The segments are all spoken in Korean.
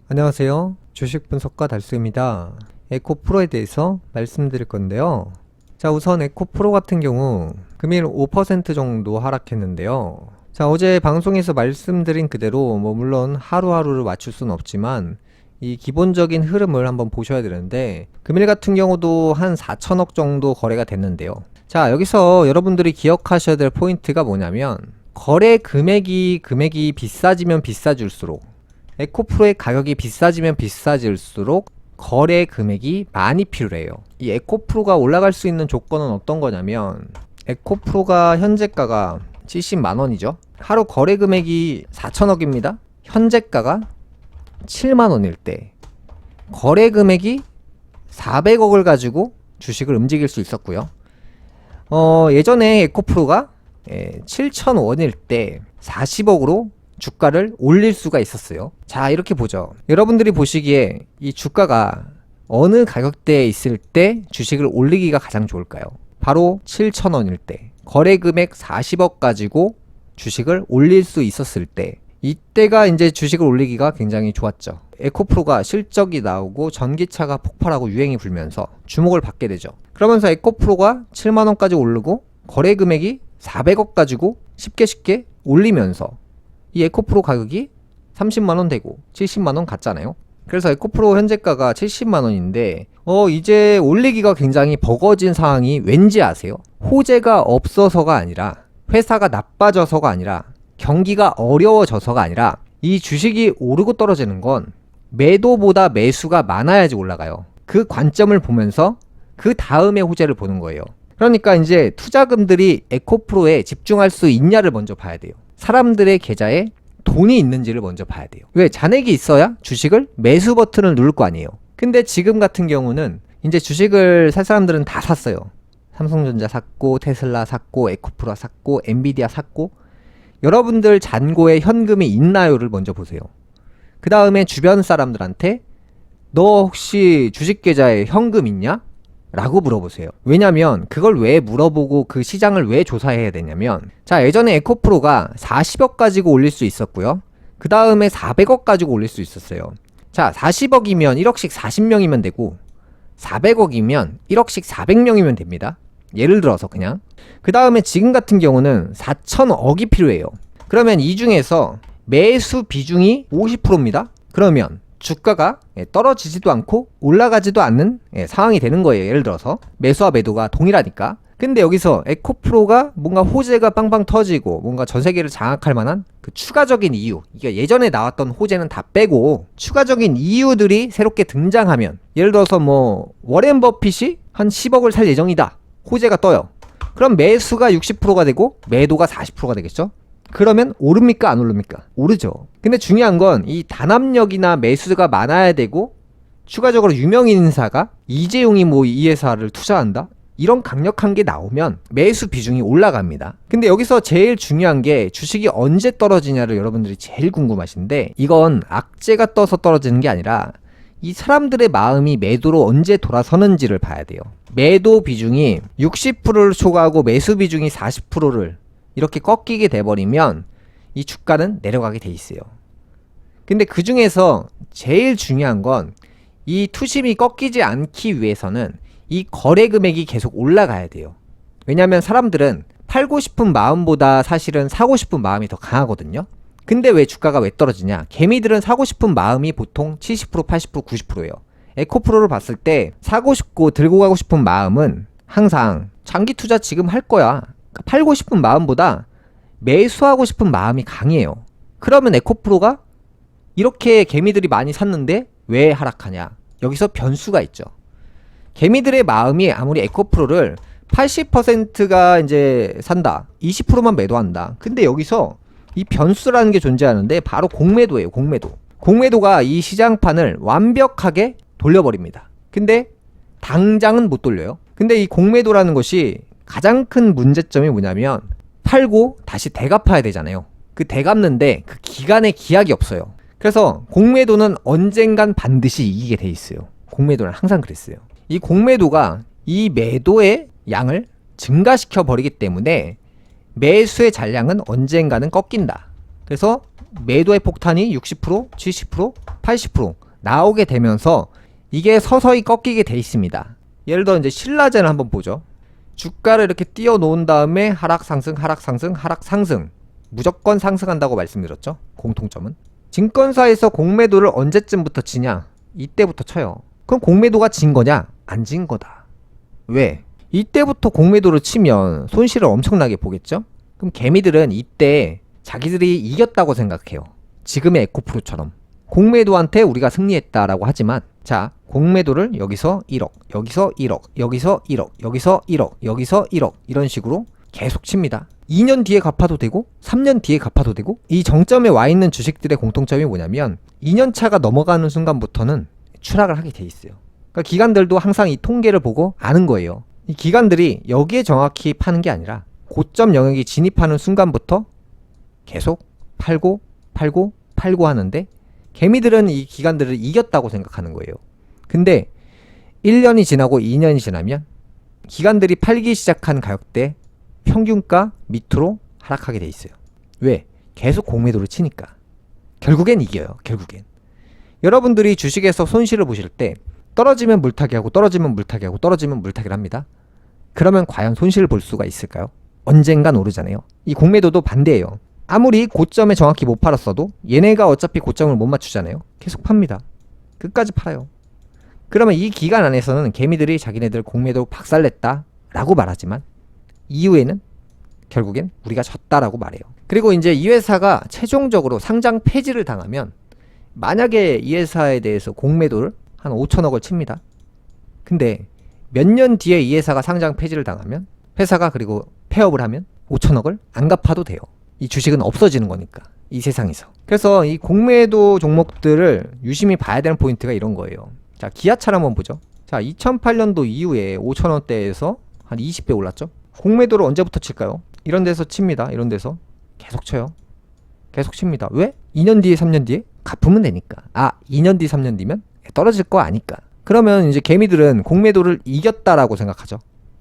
안녕하세요. 주식 분석가 달수입니다. 에코프로에 대해서 말씀드릴 건데요. 자, 우선 에코프로 같은 경우 금일 5% 정도 하락했는데요. 자, 어제 방송에서 말씀드린 그대로 물론 하루하루를 맞출 수는 없지만 이 기본적인 흐름을 한번 보셔야 되는데, 금일 같은 경우도 한 4천억 정도 거래가 됐는데요. 자, 여기서 여러분들이 기억하셔야 될 포인트가 뭐냐면, 거래 금액이 비싸지면 비싸질수록, 에코프로의 가격이 비싸지면 비싸질수록 거래 금액이 많이 필요해요. 이 에코프로가 올라갈 수 있는 조건은 어떤 거냐면, 에코프로가 현재가가 70만원이죠. 하루 거래 금액이 4천억입니다. 현재가가 7만원일 때 거래 금액이 400억을 가지고 주식을 움직일 수 있었고요. 예전에 에코프로가 7,000원일 때 40억으로 주가를 올릴 수가 있었어요. 자, 이렇게 보죠. 여러분들이 보시기에 이 주가가 어느 가격대에 있을 때 주식을 올리기가 가장 좋을까요? 바로 7,000원일 때, 거래 금액 40억 가지고 주식을 올릴 수 있었을 때, 이때가 이제 주식을 올리기가 굉장히 좋았죠. 에코프로가 실적이 나오고 전기차가 폭발하고 유행이 불면서 주목을 받게 되죠. 그러면서 에코프로가 7만원까지 오르고 거래 금액이 400억 가지고 쉽게 올리면서 이 에코프로 가격이 30만원 되고 70만원 갔잖아요. 그래서 에코프로 현재가가 70만원인데 이제 올리기가 굉장히 버거진 상황이 왠지 아세요? 호재가 없어서가 아니라, 회사가 나빠져서가 아니라, 경기가 어려워져서가 아니라, 이 주식이 오르고 떨어지는 건 매도보다 매수가 많아야지 올라가요. 그 관점을 보면서 그 다음에 호재를 보는 거예요. 그러니까 이제 투자금들이 에코프로에 집중할 수 있냐를 먼저 봐야 돼요. 사람들의 계좌에 돈이 있는지를 먼저 봐야 돼요. 왜? 잔액이 있어야 주식을 매수 버튼을 누를 거 아니에요. 근데 지금 같은 경우는 이제 주식을 살 사람들은 다 샀어요. 삼성전자 샀고, 테슬라 샀고, 에코프로 샀고, 엔비디아 샀고. 여러분들 잔고에 현금이 있나요를 먼저 보세요. 그 다음에 주변 사람들한테 너 혹시 주식 계좌에 현금 있냐? 라고 물어보세요. 왜냐면 그걸 왜 물어보고 그 시장을 왜 조사해야 되냐면, 자, 예전에 에코프로가 40억 가지고 올릴 수 있었고요. 그 다음에 400억 가지고 올릴 수 있었어요. 자, 40억이면 1억씩 40명이면 되고, 400억이면 1억씩 400명이면 됩니다. 예를 들어서 그냥. 그 다음에 지금 같은 경우는 4천억이 필요해요. 그러면 이 중에서 매수 비중이 50%입니다. 그러면 주가가 떨어지지도 않고 올라가지도 않는 상황이 되는 거예요. 예를 들어서 매수와 매도가 동일하니까. 근데 여기서 에코프로가 뭔가 호재가 빵빵 터지고 뭔가 전 세계를 장악할 만한 그 추가적인 이유, 이게 예전에 나왔던 호재는 다 빼고 추가적인 이유들이 새롭게 등장하면, 예를 들어서 워렌 버핏이 한 10억을 살 예정이다, 호재가 떠요. 그럼 매수가 60%가 되고 매도가 40%가 되겠죠? 그러면 오릅니까, 안 오릅니까? 오르죠. 근데 중요한 건 이 단합력이나 매수가 많아야 되고, 추가적으로 유명인 인사가 이재용이 이 회사를 투자한다, 이런 강력한 게 나오면 매수 비중이 올라갑니다. 근데 여기서 제일 중요한 게 주식이 언제 떨어지냐를 여러분들이 제일 궁금하신데, 이건 악재가 떠서 떨어지는 게 아니라 이 사람들의 마음이 매도로 언제 돌아서는지를 봐야 돼요. 매도 비중이 60%를 초과하고 매수 비중이 40%를 이렇게 꺾이게 돼버리면 이 주가는 내려가게 돼 있어요. 근데 그 중에서 제일 중요한 건 이 투심이 꺾이지 않기 위해서는 이 거래 금액이 계속 올라가야 돼요. 왜냐면 사람들은 팔고 싶은 마음보다 사실은 사고 싶은 마음이 더 강하거든요. 근데 왜 주가가 왜 떨어지냐? 개미들은 사고 싶은 마음이 보통 70%, 80%, 90%예요. 에코프로를 봤을 때 사고 싶고 들고 가고 싶은 마음은 항상 장기 투자 지금 할 거야, 팔고 싶은 마음보다 매수하고 싶은 마음이 강해요. 그러면 에코프로가 이렇게 개미들이 많이 샀는데 왜 하락하냐? 여기서 변수가 있죠. 개미들의 마음이 아무리 에코프로를 80%가 이제 산다, 20%만 매도한다. 근데 여기서 이 변수라는 게 존재하는데 바로 공매도예요. 공매도가 이 시장판을 완벽하게 돌려버립니다. 근데 당장은 못 돌려요. 근데 이 공매도라는 것이 가장 큰 문제점이 뭐냐면, 팔고 다시 대갚아야 되잖아요. 그 대갚는데 그 기간에 기약이 없어요. 그래서 공매도는 언젠간 반드시 이기게 돼 있어요. 공매도는 항상 그랬어요. 이 공매도가 이 매도의 양을 증가시켜 버리기 때문에 매수의 잔량은 언젠가는 꺾인다. 그래서 매도의 폭탄이 60%, 70%, 80% 나오게 되면서 이게 서서히 꺾이게 돼 있습니다. 예를 들어 이제 신라젠을 한번 보죠. 주가를 이렇게 띄워 놓은 다음에 하락 상승, 하락 상승, 하락 상승, 무조건 상승한다고 말씀드렸죠. 공통점은 증권사에서 공매도를 언제쯤부터 치냐? 이때부터 쳐요. 그럼 공매도가 진 거냐? 안 진 거다. 왜? 이때부터 공매도를 치면 손실을 엄청나게 보겠죠? 그럼 개미들은 이때 자기들이 이겼다고 생각해요. 지금의 에코프로처럼 공매도한테 우리가 승리했다라고 하지만, 자, 공매도를 여기서 1억, 여기서 1억, 여기서 1억, 여기서 1억, 여기서 1억 이런 식으로 계속 칩니다. 2년 뒤에 갚아도 되고 3년 뒤에 갚아도 되고. 이 정점에 와 있는 주식들의 공통점이 뭐냐면 2년 차가 넘어가는 순간부터는 추락을 하게 돼 있어요. 그러니까 기관들도 항상 이 통계를 보고 아는 거예요. 이 기관들이 여기에 정확히 파는 게 아니라 고점 영역이 진입하는 순간부터 계속 팔고 팔고 팔고 하는데, 개미들은 이 기관들을 이겼다고 생각하는 거예요. 근데 1년이 지나고 2년이 지나면 기관들이 팔기 시작한 가격대 평균가 밑으로 하락하게 돼 있어요. 왜? 계속 공매도를 치니까. 결국엔 이겨요. 결국엔. 여러분들이 주식에서 손실을 보실 때 떨어지면 물타기 하고 떨어지면 물타기 하고 떨어지면 물타기를 합니다. 그러면 과연 손실을 볼 수가 있을까요? 언젠간 오르잖아요. 이 공매도도 반대예요. 아무리 고점에 정확히 못 팔았어도 얘네가 어차피 고점을 못 맞추잖아요. 계속 팝니다. 끝까지 팔아요. 그러면 이 기간 안에서는 개미들이 자기네들 공매도 박살냈다 라고 말하지만 이후에는 결국엔 우리가 졌다라고 말해요. 그리고 이제 이 회사가 최종적으로 상장 폐지를 당하면, 만약에 이 회사에 대해서 공매도를 한 5천억을 칩니다. 근데 몇 년 뒤에 이 회사가 상장 폐지를 당하면, 회사가 그리고 폐업을 하면 5천억을 안 갚아도 돼요. 이 주식은 없어지는 거니까, 이 세상에서. 그래서 이 공매도 종목들을 유심히 봐야 되는 포인트가 이런 거예요. 자, 기아차를 한번 보죠. 자, 2008년도 이후에 5천원대에서 한 20배 올랐죠. 공매도를 언제부터 칠까요? 이런 데서 칩니다. 이런 데서 계속 쳐요. 계속 칩니다. 왜? 2년 뒤에 3년 뒤에 갚으면 되니까. 2년 뒤 3년 뒤면 떨어질 거 아니까. 그러면 이제 개미들은 공매도를 이겼다라고 생각하죠.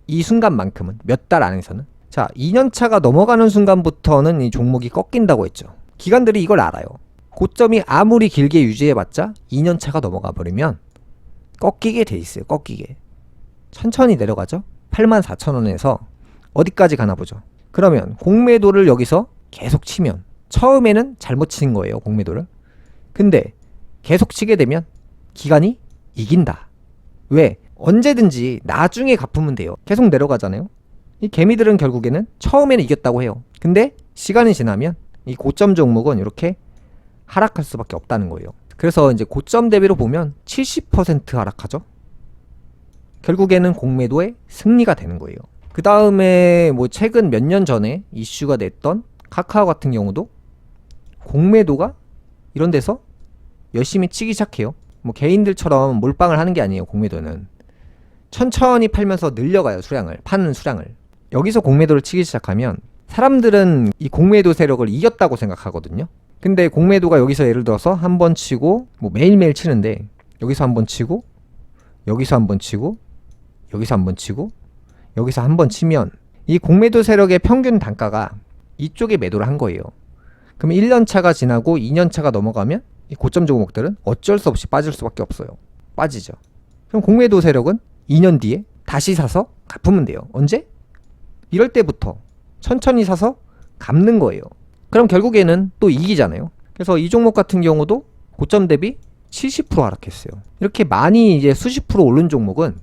이 순간만큼은, 몇 달 안에서는. 자, 2년차가 넘어가는 순간부터는 이 종목이 꺾인다고 했죠. 기관들이 이걸 알아요. 고점이 아무리 길게 유지해봤자 2년차가 넘어가 버리면 꺾이게 돼 있어요. 꺾이게. 천천히 내려가죠. 84,000원에서 어디까지 가나 보죠. 그러면 공매도를 여기서 계속 치면, 처음에는 잘못 친 거예요. 공매도를. 근데 계속 치게 되면 기관이 이긴다. 왜? 언제든지 나중에 갚으면 돼요. 계속 내려가잖아요. 이 개미들은 결국에는 처음에는 이겼다고 해요. 근데 시간이 지나면 이 고점 종목은 이렇게 하락할 수밖에 없다는 거예요. 그래서 이제 고점 대비로 보면 70% 하락하죠. 결국에는 공매도의 승리가 되는 거예요. 그 다음에 뭐 최근 몇 년 전에 이슈가 됐던 카카오 같은 경우도 공매도가 이런 데서 열심히 치기 시작해요. 뭐 개인들처럼 몰빵을 하는 게 아니에요. 공매도는 천천히 팔면서 늘려가요. 수량을, 파는 수량을. 여기서 공매도를 치기 시작하면 사람들은 이 공매도 세력을 이겼다고 생각하거든요. 근데 공매도가 여기서 예를 들어서 한 번 치고, 뭐 매일매일 치는데 여기서 한 번 치고, 여기서 한 번 치고, 여기서 한 번 치고, 여기서 한 번 치면 이 공매도 세력의 평균 단가가 이쪽에 매도를 한 거예요. 그럼 1년차가 지나고 2년차가 넘어가면 이 고점 종목들은 어쩔 수 없이 빠질 수밖에 없어요. 빠지죠. 그럼 공매도 세력은 2년 뒤에 다시 사서 갚으면 돼요. 언제? 이럴 때부터 천천히 사서 갚는 거예요. 그럼 결국에는 또 이기잖아요. 그래서 이 종목 같은 경우도 고점 대비 70% 하락했어요. 이렇게 많이 이제 수십 프로 오른 종목은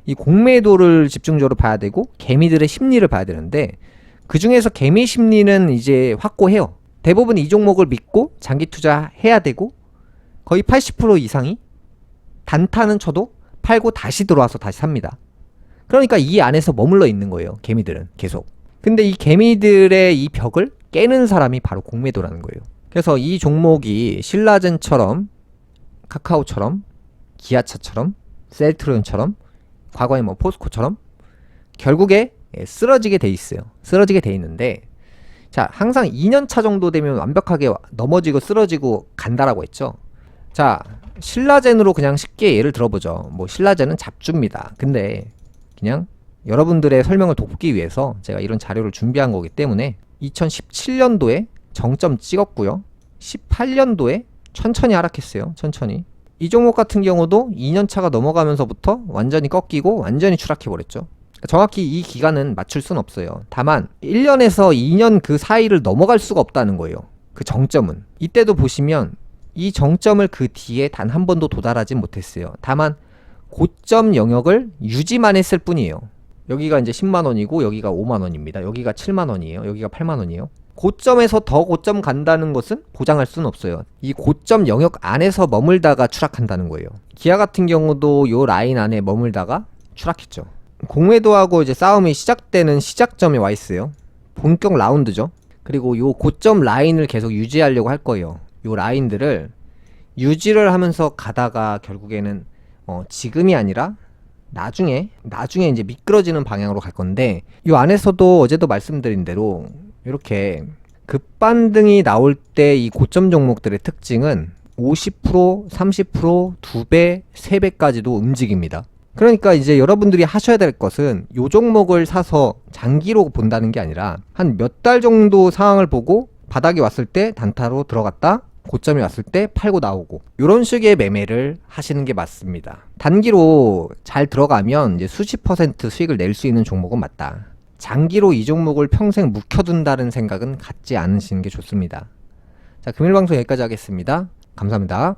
이 공매도를 집중적으로 봐야 되고 개미들의 심리를 봐야 되는데, 그 중에서 개미 심리는 이제 확고해요. 대부분 이 종목을 믿고 장기 투자해야 되고, 거의 80% 이상이 단타는 쳐도 팔고 다시 들어와서 다시 삽니다. 그러니까 이 안에서 머물러 있는 거예요. 개미들은 계속. 근데 이 개미들의 이 벽을 깨는 사람이 바로 공매도라는 거예요. 그래서 이 종목이 신라젠처럼, 카카오처럼, 기아차처럼, 셀트리온처럼, 과거에 뭐 포스코처럼 결국에 쓰러지게 돼 있어요. 쓰러지게 돼 있는데, 자, 항상 2년차 정도 되면 완벽하게 넘어지고 쓰러지고 간다라고 했죠. 자, 신라젠으로 그냥 쉽게 예를 들어보죠. 뭐 신라젠은 잡주입니다. 근데 그냥 여러분들의 설명을 돕기 위해서 제가 이런 자료를 준비한 거기 때문에 2017년도에 정점 찍었고요. 18년도에 천천히 하락했어요. 천천히. 이 종목 같은 경우도 2년차가 넘어가면서부터 완전히 꺾이고 완전히 추락해버렸죠. 정확히 이 기간은 맞출 순 없어요. 다만 1년에서 2년 그 사이를 넘어갈 수가 없다는 거예요. 그 정점은. 이때도 보시면 이 정점을 그 뒤에 단 한 번도 도달하지 못했어요. 다만 고점 영역을 유지만 했을 뿐이에요. 여기가 이제 10만원이고 여기가 5만원입니다. 여기가 7만원이에요. 여기가 8만원이에요. 고점에서 더 고점 간다는 것은 보장할 수는 없어요. 이 고점 영역 안에서 머물다가 추락한다는 거예요. 기아 같은 경우도 요 라인 안에 머물다가 추락했죠. 공매도하고 이제 싸움이 시작되는 시작점에 와 있어요. 본격 라운드죠. 그리고 요 고점 라인을 계속 유지하려고 할 거예요. 요 라인들을 유지를 하면서 가다가 결국에는 지금이 아니라 나중에 이제 미끄러지는 방향으로 갈 건데, 요 안에서도 어제도 말씀드린 대로 이렇게 급반등이 나올 때 이 고점 종목들의 특징은 50%, 30%, 2배, 3배까지도 움직입니다. 그러니까 이제 여러분들이 하셔야 될 것은 요 종목을 사서 장기로 본다는 게 아니라 한 몇 달 정도 상황을 보고 바닥이 왔을 때 단타로 들어갔다, 고점이 왔을 때 팔고 나오고, 이런 식의 매매를 하시는 게 맞습니다. 단기로 잘 들어가면 이제 수십 % 수익을 낼 수 있는 종목은 맞다. 장기로 이 종목을 평생 묵혀둔다는 생각은 갖지 않으시는 게 좋습니다. 자, 금일 방송 여기까지 하겠습니다. 감사합니다.